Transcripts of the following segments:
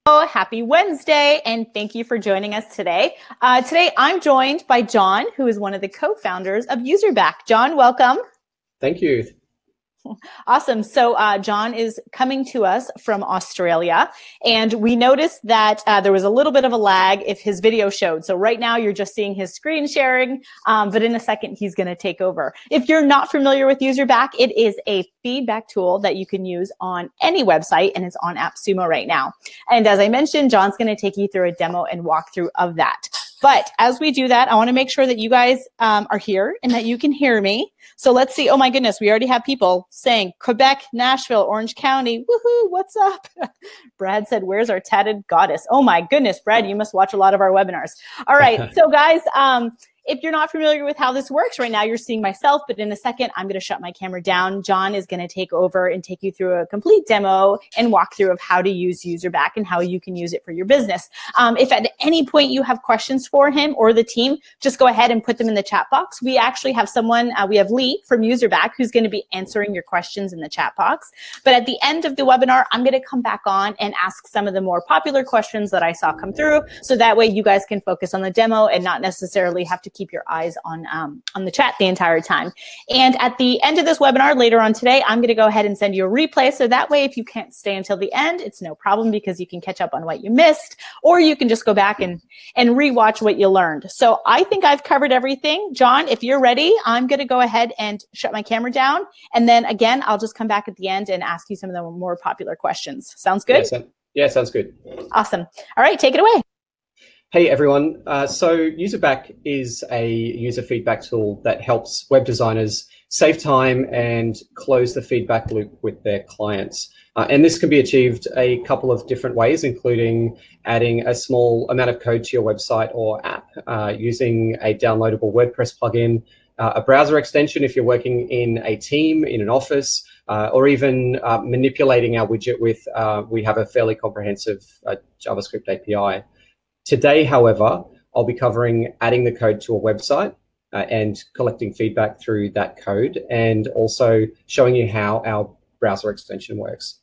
Happy Wednesday, and thank you for joining us today. Today, I'm joined by John, who is one of the co-founders of Userback. John, welcome. Thank you. Awesome. So John is coming to us from Australia, and we noticed that there was a little bit of a lag if his video showed. So right now you're just seeing his screen sharing, but in a second he's going to take over. If you're not familiar with Userback, it is a feedback tool that you can use on any website, and it's on AppSumo right now. And as I mentioned, John's going to take you through a demo and walkthrough of that. But as we do that, I want to make sure that you guys are here and that you can hear me. So let's see. Oh my goodness, we already have people saying Quebec, Nashville, Orange County. Woohoo, what's up? Brad said, where's our tatted goddess? Oh my goodness, Brad, you must watch a lot of our webinars. All right, so guys, if you're not familiar with how this works right now, you're seeing myself, but in a second, I'm going to shut my camera down. John is going to take over and take you through a complete demo and walkthrough of how to use Userback and how you can use it for your business. If at any point you have questions for him or the team, just go ahead and put them in the chat box. We actually have someone, we have Lee from Userback, who's going to be answering your questions in the chat box. But at the end of the webinar, I'm going to come back on and ask some of the more popular questions that I saw come through. So that way you guys can focus on the demo and not necessarily have to keep your eyes on the chat the entire time. And at the end of this webinar later on today, I'm going to go ahead and send you a replay. So that way, if you can't stay until the end, it's no problem because you can catch up on what you missed, or you can just go back and rewatch what you learned. So I think I've covered everything. John, if you're ready, I'm going to go ahead and shut my camera down. And then again, I'll just come back at the end and ask you some of the more popular questions. Sounds good? Yeah, sounds good. Awesome. All right, take it away. Hey everyone, so Userback is a user feedback tool that helps web designers save time and close the feedback loop with their clients. And this can be achieved a couple of different ways, including adding a small amount of code to your website or app, using a downloadable WordPress plugin, a browser extension if you're working in a team, in an office, or even manipulating our widget with, we have a fairly comprehensive JavaScript API. Today, however, I'll be covering adding the code to a website and collecting feedback through that code, and also showing you how our browser extension works.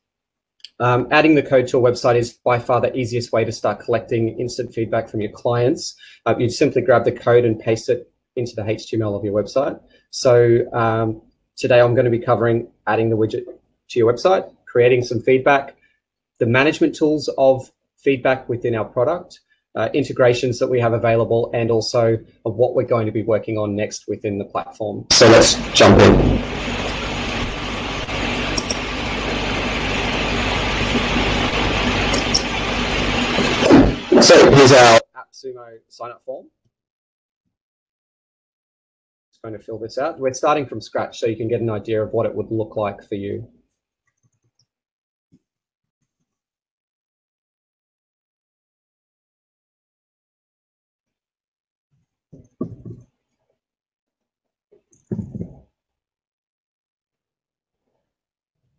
Adding the code to a website is by far the easiest way to start collecting instant feedback from your clients. You simply grab the code and paste it into the HTML of your website. So today I'm going to be covering adding the widget to your website, creating some feedback, the management tools of feedback within our product, integrations that we have available, and also of what we're going to be working on next within the platform. So let's jump in. So here's our AppSumo sign-up form. Just going to fill this out. We're starting from scratch so you can get an idea of what it would look like for you.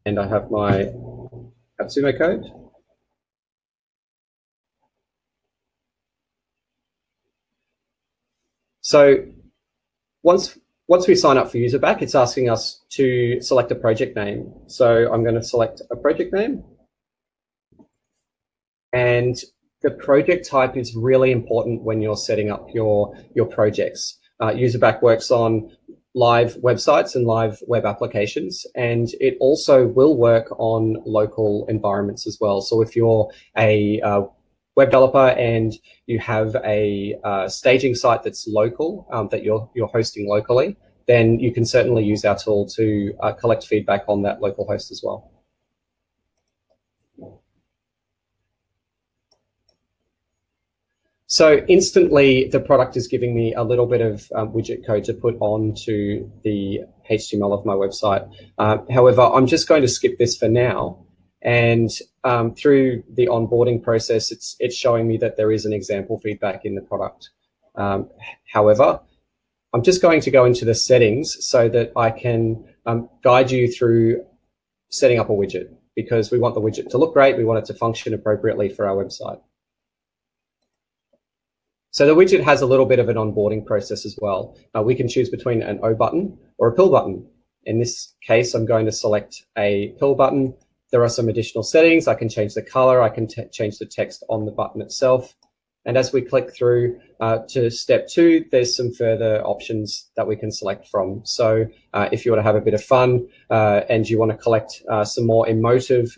And I have my AppSumo code. So once we sign up for Userback, it's asking us to select a project name. So I'm going to select a project name. And the project type is really important when you're setting up your projects. Userback works on live websites and live web applications, and it also will work on local environments as well. So if you're a web developer and you have a staging site that's local, that you're hosting locally, then you can certainly use our tool to collect feedback on that local host as well. So instantly, the product is giving me a little bit of widget code to put onto the HTML of my website. However, I'm just going to skip this for now. And through the onboarding process, it's showing me that there is an example feedback in the product. However, I'm just going to go into the settings so that I can guide you through setting up a widget, because we want the widget to look great. We want it to function appropriately for our website. So the widget has a little bit of an onboarding process as well. We can choose between an O button or a pill button. In this case, I'm going to select a pill button, there are some additional settings. I can change the color. I can change the text on the button itself. And as we click through to step 2, there's some further options that we can select from. So if you want to have a bit of fun and you want to collect some more emotive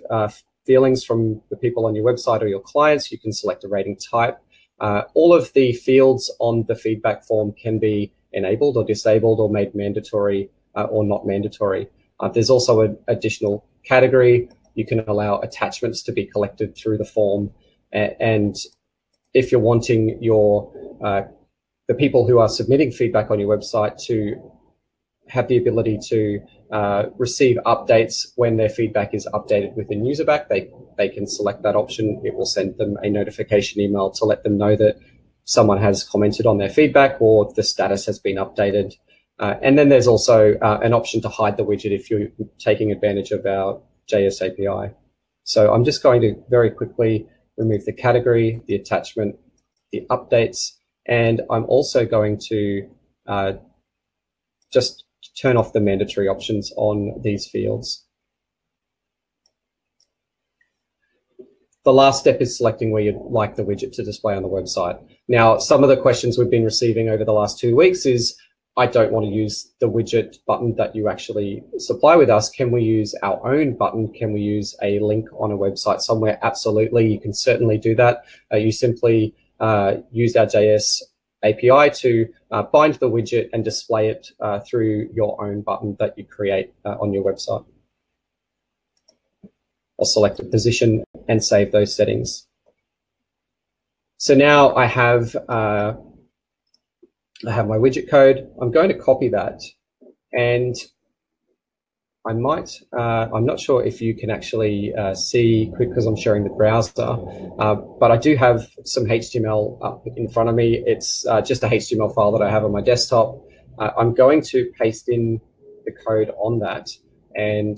feelings from the people on your website or your clients, you can select a rating type. All of the fields on the feedback form can be enabled or disabled or made mandatory or not mandatory. There's also an additional category. You can allow attachments to be collected through the form. And if you're wanting your the people who are submitting feedback on your website to have the ability to receive updates when their feedback is updated within Userback, they can select that option. It will send them a notification email to let them know that someone has commented on their feedback or the status has been updated. And then there's also an option to hide the widget if you're taking advantage of our JS API. So I'm just going to very quickly remove the category, the attachment, the updates, and I'm also going to just turn off the mandatory options on these fields. The last step is selecting where you'd like the widget to display on the website. Now, some of the questions we've been receiving over the last 2 weeks is, I don't want to use the widget button that you actually supply with us. Can we use our own button? Can we use a link on a website somewhere? Absolutely, you can certainly do that. You simply use our JS API to bind the widget and display it through your own button that you create on your website. I'll select a position and save those settings. So now I have my widget code. I'm going to copy that, and I might, I'm not sure if you can actually see because I'm sharing the browser, but I do have some HTML up in front of me. It's just a HTML file that I have on my desktop. I'm going to paste in the code on that and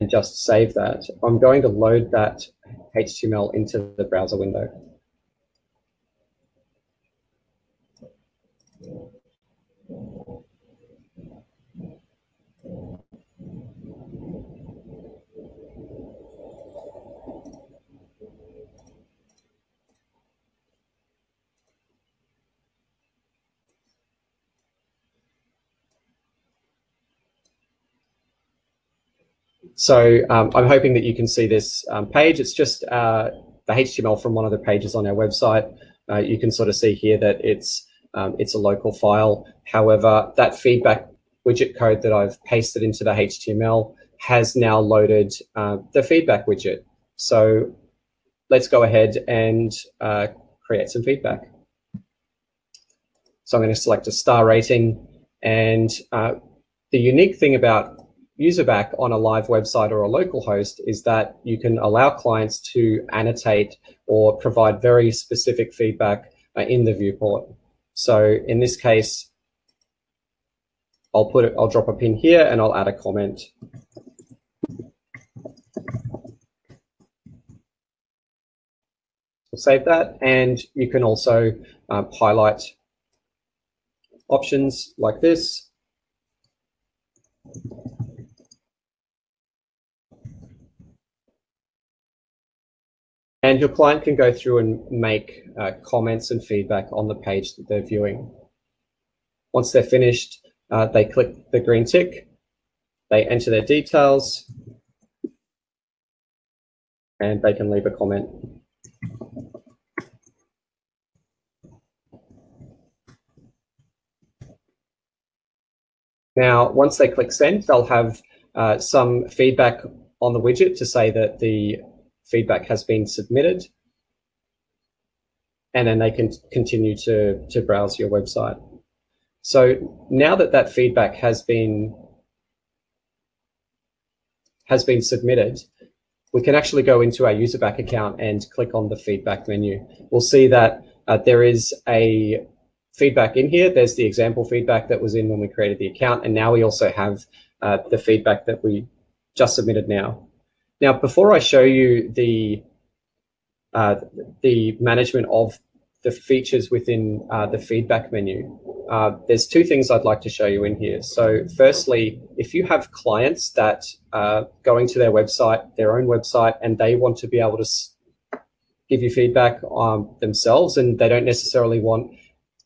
just save that. I'm going to load that HTML into the browser window. So I'm hoping that you can see this page. It's just the HTML from one of the pages on our website. You can sort of see here that it's a local file. However, that feedback widget code that I've pasted into the HTML has now loaded the feedback widget. So let's go ahead and create some feedback. So I'm going to select a star rating, and the unique thing about Userback on a live website or a local host is that you can allow clients to annotate or provide very specific feedback in the viewport. So in this case, I'll drop a pin here and I'll add a comment. We'll save that, and you can also highlight options like this. And your client can go through and make comments and feedback on the page that they're viewing. Once they're finished, they click the green tick, they enter their details, and they can leave a comment. Now, once they click send, they'll have some feedback on the widget to say that the feedback has been submitted, and then they can continue to browse your website. So now that that feedback has been submitted, we can actually go into our Userback account and click on the feedback menu. We'll see that there is a feedback in here. There's the example feedback that was in when we created the account, and now we also have the feedback that we just submitted now. Now, before I show you the management of the features within the feedback menu, there's two things I'd like to show you in here. So firstly, if you have clients that are going to their website, their own website, and they want to be able to give you feedback themselves, and they don't necessarily want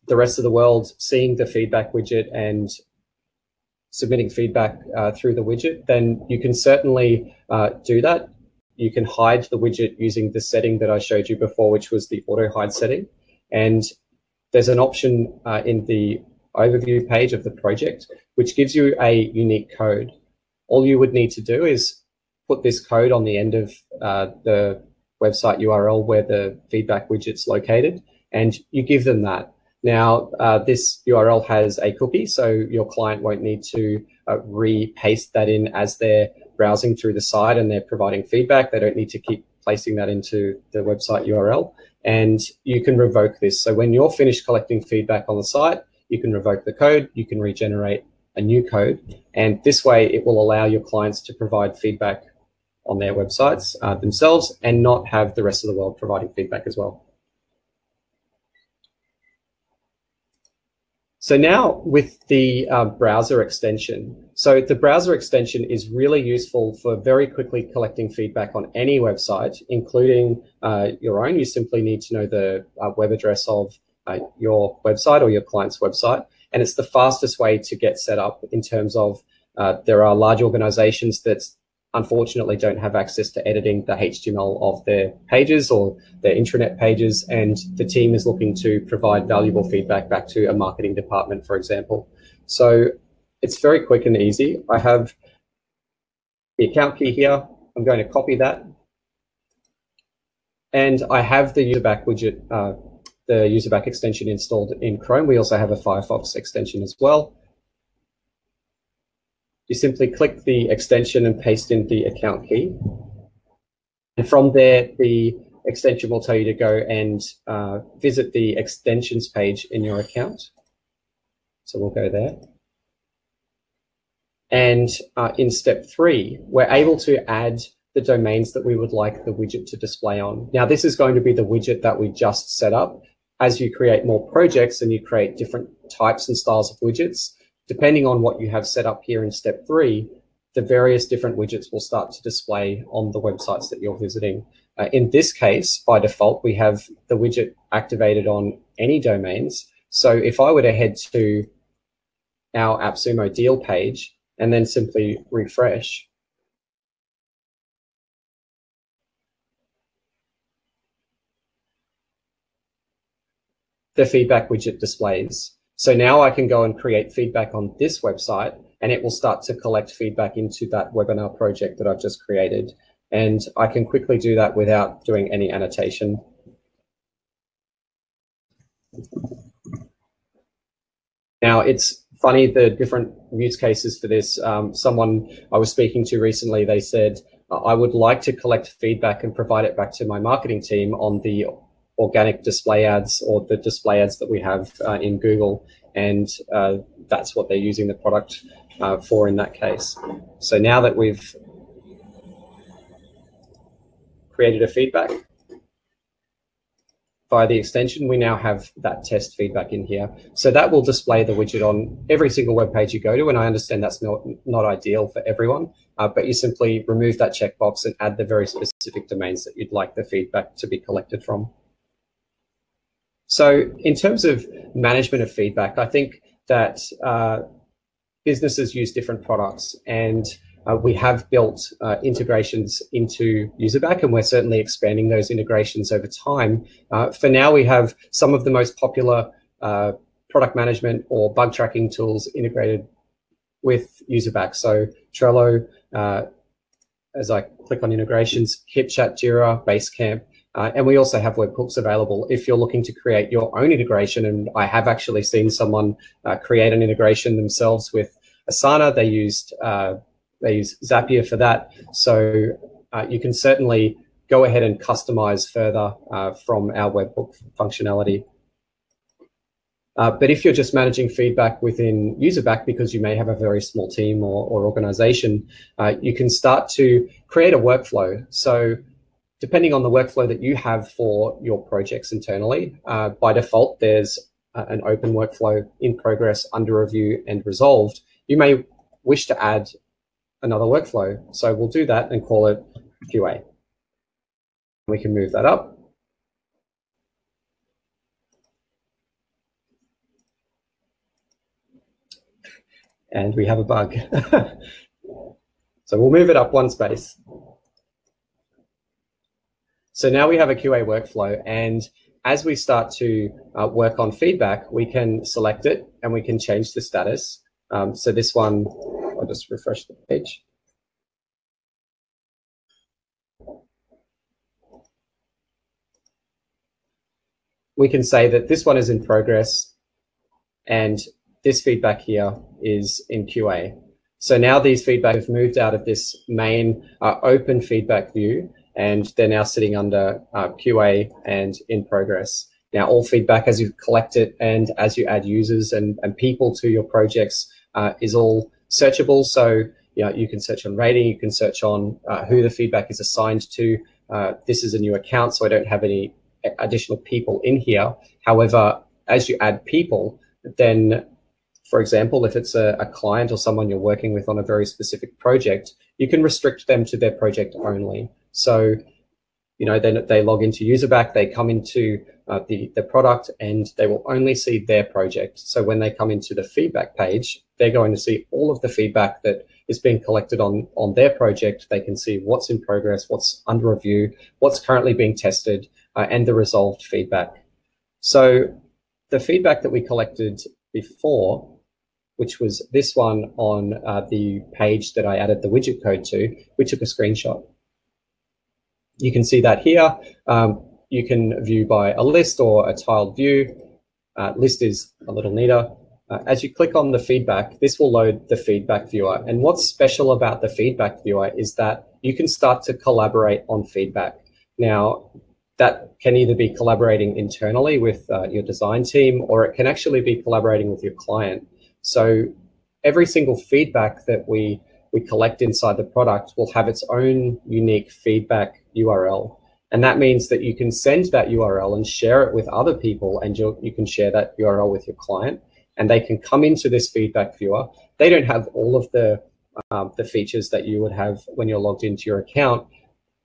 the rest of the world seeing the feedback widget and submitting feedback through the widget, then you can certainly do that. You can hide the widget using the setting that I showed you before, which was the auto hide setting. And there's an option in the overview page of the project, which gives you a unique code. All you would need to do is put this code on the end of the website URL where the feedback widget's located, and you give them that. Now, this URL has a cookie, so your client won't need to re-paste that in as they're browsing through the site and they're providing feedback. They don't need to keep placing that into the website URL, and you can revoke this. So when you're finished collecting feedback on the site, you can revoke the code, you can regenerate a new code, and this way it will allow your clients to provide feedback on their websites themselves and not have the rest of the world providing feedback as well. So now with the browser extension. So the browser extension is really useful for very quickly collecting feedback on any website, including your own. You simply need to know the web address of your website or your client's website. And it's the fastest way to get set up in terms of there are large organizations that unfortunately don't have access to editing the HTML of their pages or their intranet pages, and the team is looking to provide valuable feedback back to a marketing department, for example. So it's very quick and easy. I have the account key here. I'm going to copy that. And I have the Userback widget, the Userback extension installed in Chrome. We also have a Firefox extension as well. You simply click the extension and paste in the account key. And from there, the extension will tell you to go and visit the extensions page in your account. So we'll go there. And in step 3, we're able to add the domains that we would like the widget to display on. Now, this is going to be the widget that we just set up. As you create more projects and you create different types and styles of widgets, depending on what you have set up here in step 3, the various different widgets will start to display on the websites that you're visiting. In this case, by default, we have the widget activated on any domains. So if I were to head to our AppSumo deal page and then simply refresh, the feedback widget displays. So now I can go and create feedback on this website, and it will start to collect feedback into that webinar project that I've just created. And I can quickly do that without doing any annotation. Now, it's funny, the different use cases for this. Someone I was speaking to recently, they said, I would like to collect feedback and provide it back to my marketing team on the organic display ads or the display ads that we have in Google, and that's what they're using the product for in that case. So now that we've created a feedback via the extension, we now have that test feedback in here. So that will display the widget on every single web page you go to, and I understand that's not ideal for everyone, but you simply remove that checkbox and add the very specific domains that you'd like the feedback to be collected from. So in terms of management of feedback, I think that businesses use different products, and we have built integrations into Userback, and we're certainly expanding those integrations over time. For now, we have some of the most popular product management or bug tracking tools integrated with Userback. So Trello, as I click on integrations, HipChat, Jira, Basecamp, and we also have webhooks available if you're looking to create your own integration. And I have actually seen someone create an integration themselves with Asana. They use Zapier for that. So you can certainly go ahead and customize further from our webhook functionality. But if you're just managing feedback within Userback, because you may have a very small team or organization, you can start to create a workflow. So depending on the workflow that you have for your projects internally, by default, there's an open workflow, in progress, under review, and resolved. You may wish to add another workflow. So we'll do that and call it QA. We can move that up. And we have a bug. So we'll move it up one space. So now we have a QA workflow, and as we start to work on feedback, we can select it and we can change the status. So this one, I'll just refresh the page. We can say that this one is in progress and this feedback here is in QA. So now these feedback have moved out of this main open feedback view, and they're now sitting under QA and in progress. Now all feedback as you collect it and as you add users and people to your projects is all searchable. So you can search on rating, you can search on who the feedback is assigned to. This is a new account, so I don't have any additional people in here. However, as you add people, then for example, if it's a client or someone you're working with on a very specific project, you can restrict them to their project only. So, then they log into Userback, they come into the product, and they will only see their project. So when they come into the feedback page, they're going to see all of the feedback that is being collected on their project. They can see what's in progress, what's under review, what's currently being tested, and the resolved feedback. So the feedback that we collected before, which was this one on the page that I added the widget code to, we took a screenshot. You can see that here. You can view by a list or a tiled view. List is a little neater. As you click on the feedback, this will load the feedback viewer. And what's special about the feedback viewer is that you can start to collaborate on feedback. Now, that can either be collaborating internally with your design team, or it can actually be collaborating with your client. So every single feedback that we collect inside the product will have its own unique feedback URL. And that means that you can send that URL and share it with other people, and you can share that URL with your client, and they can come into this feedback viewer. They don't have all of the features that you would have when you're logged into your account,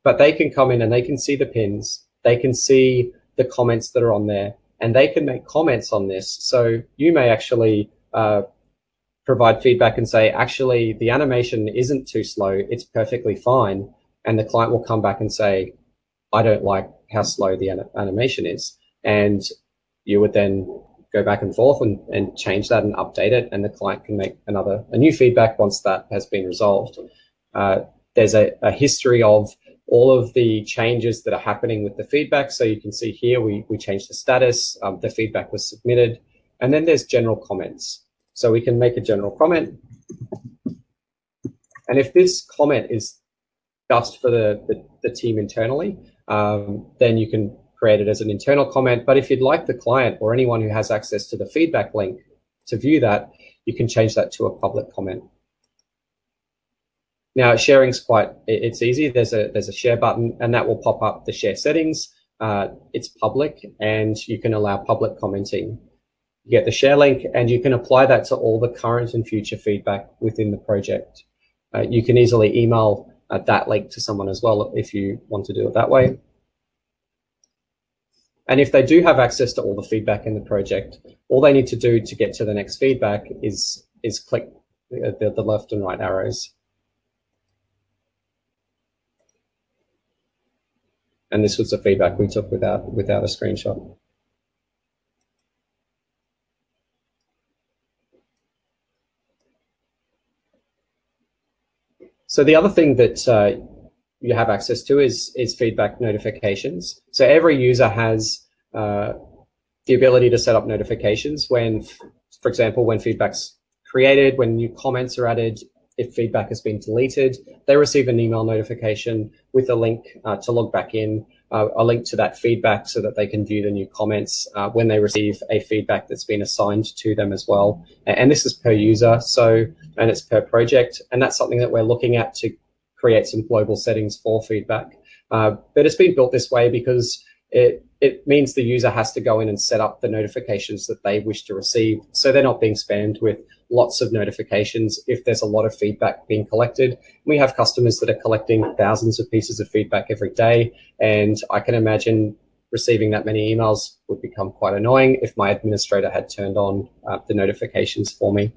but they can come in and they can see the pins, they can see the comments that are on there, and they can make comments on this. So you may actually provide feedback and say, actually, the animation isn't too slow, it's perfectly fine. And the client will come back and say, I don't like how slow the animation is. And you would then go back and forth and change that and update it, and the client can make a new feedback once that has been resolved. There's a history of all of the changes that are happening with the feedback. So you can see here, we changed the status, the feedback was submitted, and then there's general comments. So we can make a general comment. And if this comment is just for the team internally, then you can create it as an internal comment. But if you'd like the client or anyone who has access to the feedback link to view that, you can change that to a public comment. Now, sharing's it's easy. There's a share button, and that will pop up the share settings. It's public, and you can allow public commenting. You get the share link, and you can apply that to all the current and future feedback within the project. You can easily email that link to someone as well if you want to do it that way. And if they do have access to all the feedback in the project, all they need to do to get to the next feedback is click the left and right arrows. And this was the feedback we took without a screenshot. So the other thing that you have access to is feedback notifications. So every user has the ability to set up notifications when, for example, when feedback's created, when new comments are added, if feedback has been deleted, they receive an email notification with a link to log back in, a link to that feedback so that they can view the new comments when they receive a feedback that's been assigned to them as well. And this is per user, and it's per project. And that's something that we're looking at to create some global settings for feedback. But it's been built this way because it means the user has to go in and set up the notifications that they wish to receive, so they're not being spammed with lots of notifications if there's a lot of feedback being collected. We have customers that are collecting thousands of pieces of feedback every day, and I can imagine receiving that many emails would become quite annoying if my administrator had turned on the notifications for me.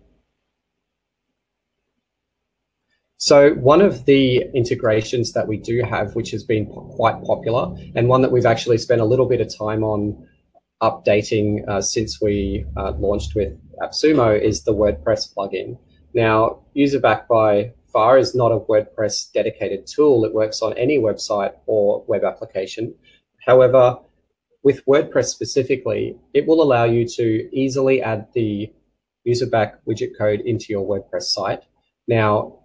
So one of the integrations that we do have, which has been quite popular, and one that we've actually spent a little bit of time on updating since we launched with AppSumo, is the WordPress plugin. Now, Userback by far is not a WordPress dedicated tool. It works on any website or web application. However, with WordPress specifically, it will allow you to easily add the Userback widget code into your WordPress site. Now,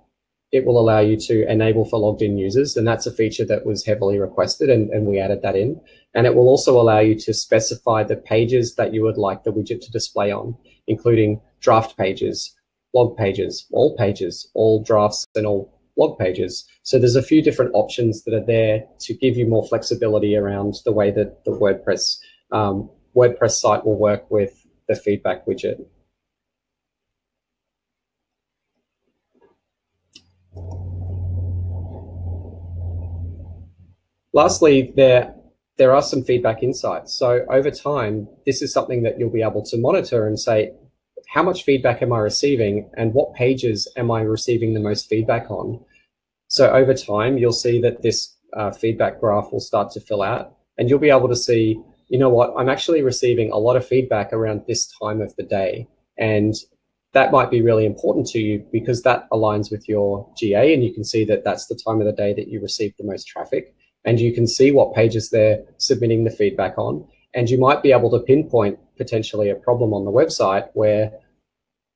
it will allow you to enable for logged in users, and that's a feature that was heavily requested, and we added that in. And it will also allow you to specify the pages that you would like the widget to display on, including draft pages, blog pages, all drafts and all blog pages. So there's a few different options that are there to give you more flexibility around the way that the WordPress site will work with the feedback widget. Lastly, there are some feedback insights. So over time, this is something that you'll be able to monitor and say, how much feedback am I receiving and what pages am I receiving the most feedback on? So over time, you'll see that this feedback graph will start to fill out, and you'll be able to see, you know what, I'm actually receiving a lot of feedback around this time of the day. And that might be really important to you because that aligns with your GA, and you can see that that's the time of the day that you receive the most traffic. And you can see what pages they're submitting the feedback on. And you might be able to pinpoint potentially a problem on the website where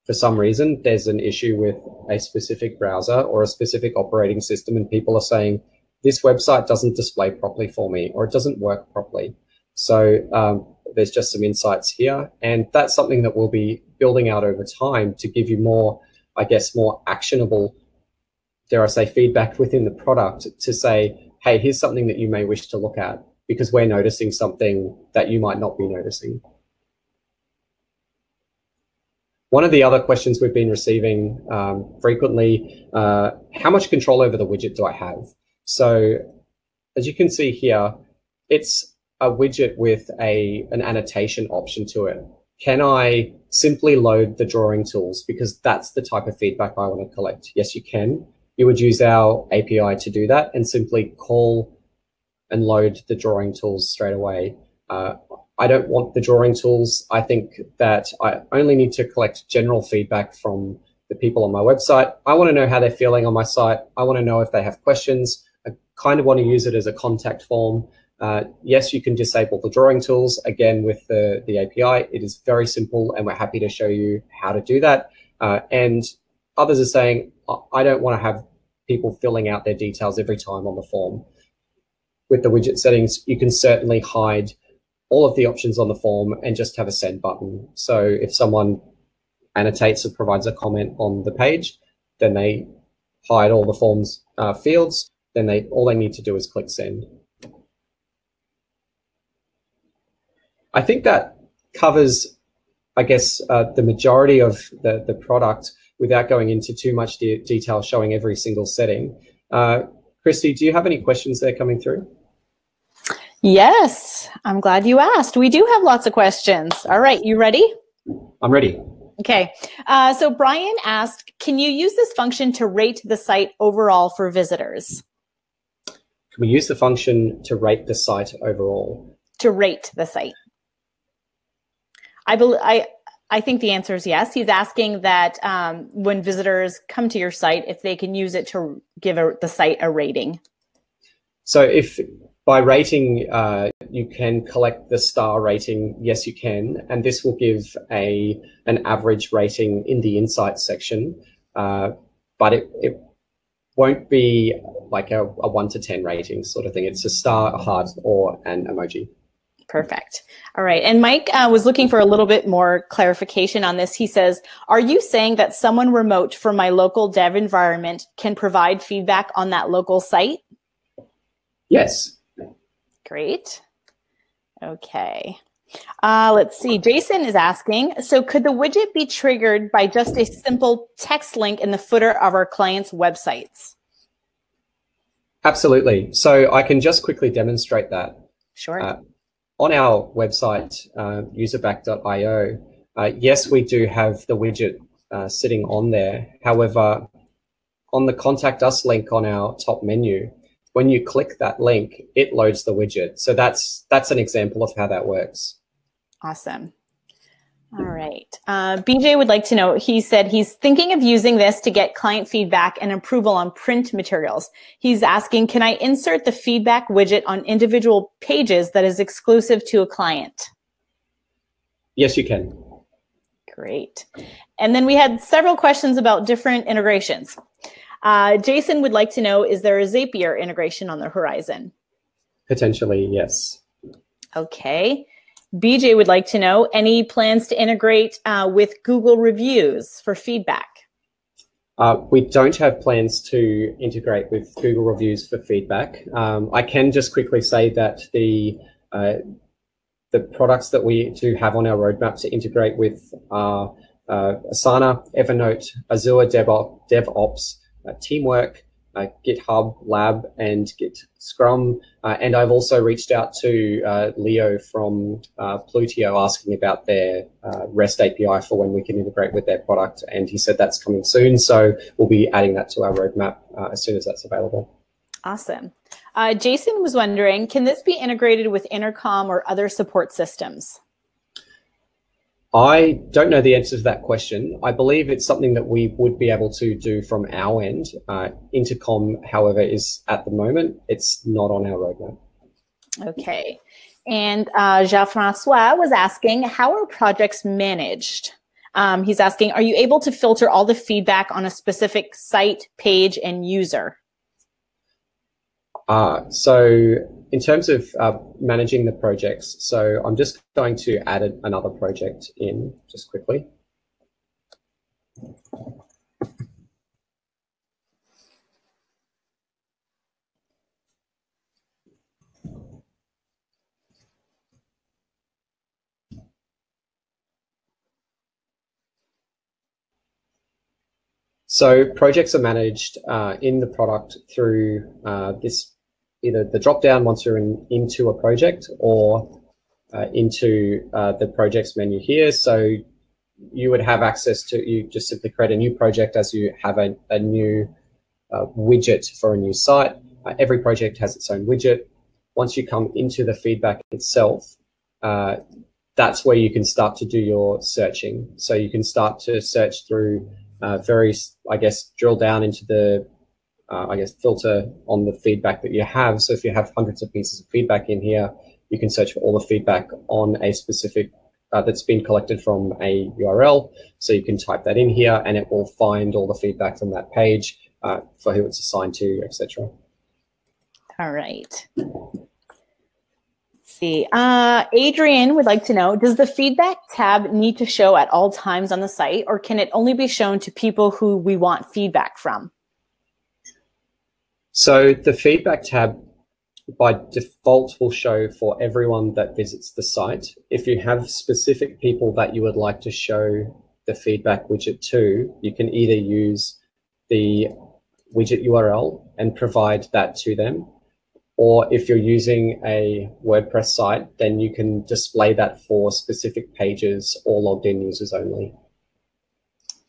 for some reason there's an issue with a specific browser or a specific operating system, and people are saying, this website doesn't display properly for me, or it doesn't work properly. So there's just some insights here. And that's something that we'll be building out over time to give you more, I guess, more actionable, dare I say, feedback within the product to say, hey, here's something that you may wish to look at because we're noticing something that you might not be noticing. One of the other questions we've been receiving frequently, how much control over the widget do I have? So as you can see here, it's a widget with an annotation option to it. Can I simply load the drawing tools because that's the type of feedback I want to collect? Yes, you can. You would use our API to do that and simply call and load the drawing tools straight away. I don't want the drawing tools. I think that I only need to collect general feedback from the people on my website. I want to know how they're feeling on my site. I want to know if they have questions. I kind of want to use it as a contact form. Yes, you can disable the drawing tools. Again, with the API, it is very simple, and we're happy to show you how to do that. And others are saying, I don't want to have people filling out their details every time on the form. With the widget settings, you can certainly hide all of the options on the form and just have a send button. So if someone annotates or provides a comment on the page, then they hide all the form's fields, then all they need to do is click send. I think that covers, I guess, the majority of the product without going into too much detail showing every single setting. Christy, do you have any questions there coming through? Yes, I'm glad you asked. We do have lots of questions. All right, you ready? I'm ready. Okay, so Brian asked, can you use this function to rate the site overall for visitors? Can we use the function to rate the site overall? To rate the site. I think the answer is yes. He's asking that when visitors come to your site, if they can use it to give the site a rating. So if by rating, you can collect the star rating, yes, you can. And this will give an average rating in the insights section, but it won't be like a 1 to 10 rating sort of thing. It's a star, a heart, or an emoji. Perfect. All right. And Mike was looking for a little bit more clarification on this. He says, are you saying that someone remote from my local dev environment can provide feedback on that local site? Yes. Great. Okay. Let's see. Jason is asking, so could the widget be triggered by just a simple text link in the footer of our clients' websites? Absolutely. So I can just quickly demonstrate that. Sure. On our website, userback.io, yes, we do have the widget sitting on there. However, on the Contact Us link on our top menu, when you click that link, it loads the widget. So that's an example of how that works. Awesome. All right. BJ would like to know, he said he's thinking of using this to get client feedback and approval on print materials. He's asking, can I insert the feedback widget on individual pages that is exclusive to a client? Yes, you can. Great. And then we had several questions about different integrations. Jason would like to know, is there a Zapier integration on the horizon? Potentially, yes. Okay. BJ would like to know, any plans to integrate with Google Reviews for feedback? We don't have plans to integrate with Google Reviews for feedback. I can just quickly say that the products that we do have on our roadmap to integrate with are Asana, Evernote, Azure DevOps, Teamwork, GitHub Lab, and Git Scrum. And I've also reached out to Leo from Plutio asking about their REST API for when we can integrate with their product. And he said that's coming soon. So we'll be adding that to our roadmap as soon as that's available. Awesome. Jason was wondering, can this be integrated with Intercom or other support systems? I don't know the answer to that question. I believe it's something that we would be able to do from our end. Intercom, however, is at the moment, it's not on our roadmap. Okay. And Jean-Francois was asking, how are projects managed? He's asking, are you able to filter all the feedback on a specific site, page, and user? So in terms of managing the projects, so I'm just going to add another project in just quickly. So projects are managed in the product through this, either the drop-down once you're into a project or into the projects menu here. So you would have access to, you just simply create a new project as you have a new widget for a new site. Every project has its own widget. Once you come into the feedback itself, that's where you can start to do your searching. So you can start to search through drill down into the filter on the feedback that you have. So if you have hundreds of pieces of feedback in here, you can search for all the feedback on a specific that's been collected from a URL. So you can type that in here and it will find all the feedback from that page for who it's assigned to, etc. All right. Let's see. Adrian would like to know, does the feedback tab need to show at all times on the site, or can it only be shown to people who we want feedback from? So the feedback tab by default will show for everyone that visits the site. If you have specific people that you would like to show the feedback widget to, you can either use the widget URL and provide that to them, or if you're using a WordPress site, then you can display that for specific pages or logged in users only.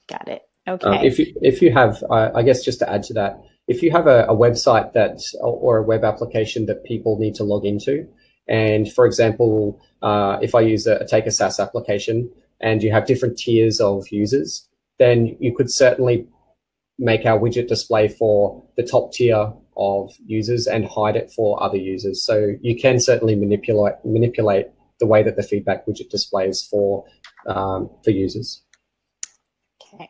Got it. Okay. If you have, I guess just to add to that, if you have a website that, or a web application that people need to log into, and for example, if I use take a SaaS application and you have different tiers of users, then you could certainly make our widget display for the top tier of users and hide it for other users. So you can certainly manipulate the way that the feedback widget displays for users. Okay.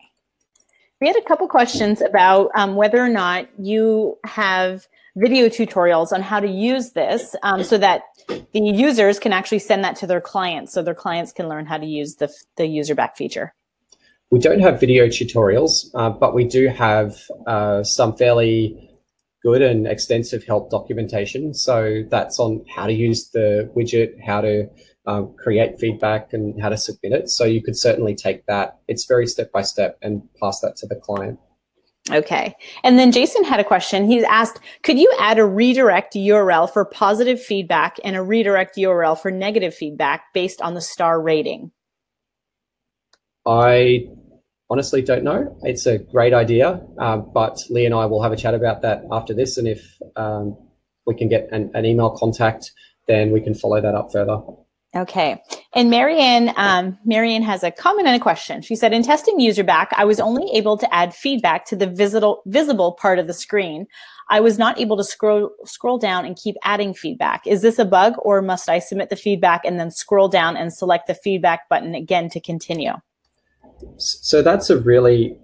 We had a couple questions about whether or not you have video tutorials on how to use this so that the users can actually send that to their clients, so their clients can learn how to use the Userback feature. We don't have video tutorials, but we do have some fairly good and extensive help documentation. So that's on how to use the widget, how to create feedback, and how to submit it. So you could certainly take that. It's very step by step, and pass that to the client. Okay. And then Jason had a question. He's asked, could you add a redirect URL for positive feedback and a redirect URL for negative feedback based on the star rating? I honestly don't know. It's a great idea, but Lee and I will have a chat about that after this. And if we can get an email contact, then we can follow that up further. Okay. And Marianne has a comment and a question. She said, in testing Userback, I was only able to add feedback to the visible part of the screen. I was not able to scroll down and keep adding feedback. Is this a bug, or must I submit the feedback and then scroll down and select the feedback button again to continue? So that's a really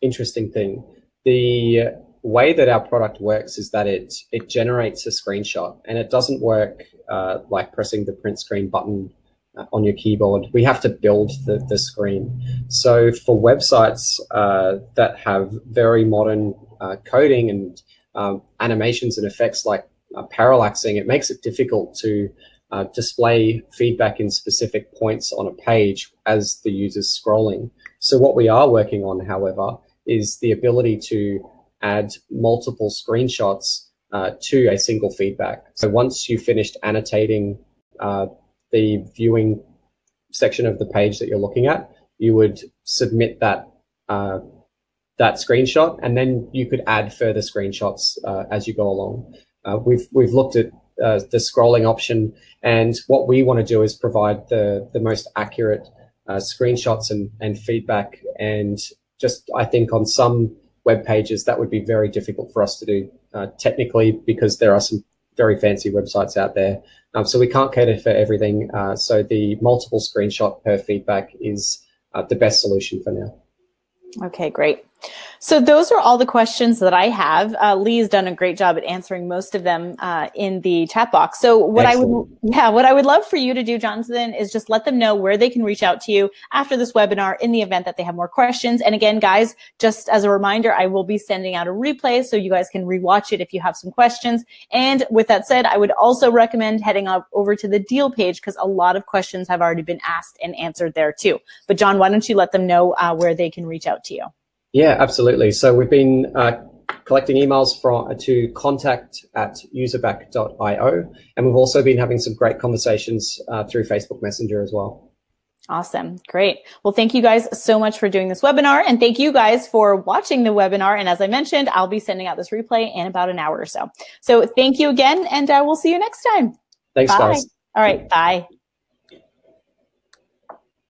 interesting thing. The way that our product works is that it generates a screenshot, and it doesn't work like pressing the print screen button on your keyboard. We have to build the screen. So for websites that have very modern coding and animations and effects like parallaxing, it makes it difficult to display feedback in specific points on a page as the user's scrolling. So what we are working on, however, is the ability to add multiple screenshots to a single feedback. So once you've finished annotating the viewing section of the page that you're looking at, you would submit that screenshot, and then you could add further screenshots as you go along. We've looked at the scrolling option, and what we want to do is provide the most accurate screenshots and feedback. And just, I think on some web pages that would be very difficult for us to do technically, because there are some very fancy websites out there. So we can't cater for everything. So the multiple screenshot per feedback is the best solution for now. Okay, great. So those are all the questions that I have. Lee's done a great job at answering most of them in the chat box. So what I would love for you to do, Jonathan, is just let them know where they can reach out to you after this webinar in the event that they have more questions. And again, guys, just as a reminder, I will be sending out a replay so you guys can rewatch it if you have some questions. And with that said, I would also recommend heading up over to the deal page, because a lot of questions have already been asked and answered there too. But John, why don't you let them know where they can reach out to you? Yeah, absolutely. So we've been collecting emails to contact@userback.io, and we've also been having some great conversations through Facebook Messenger as well. Awesome. Great. Well, thank you guys so much for doing this webinar, and thank you guys for watching the webinar. And as I mentioned, I'll be sending out this replay in about an hour or so. So thank you again, and we'll see you next time. Thanks, Bye. guys. All right. Bye.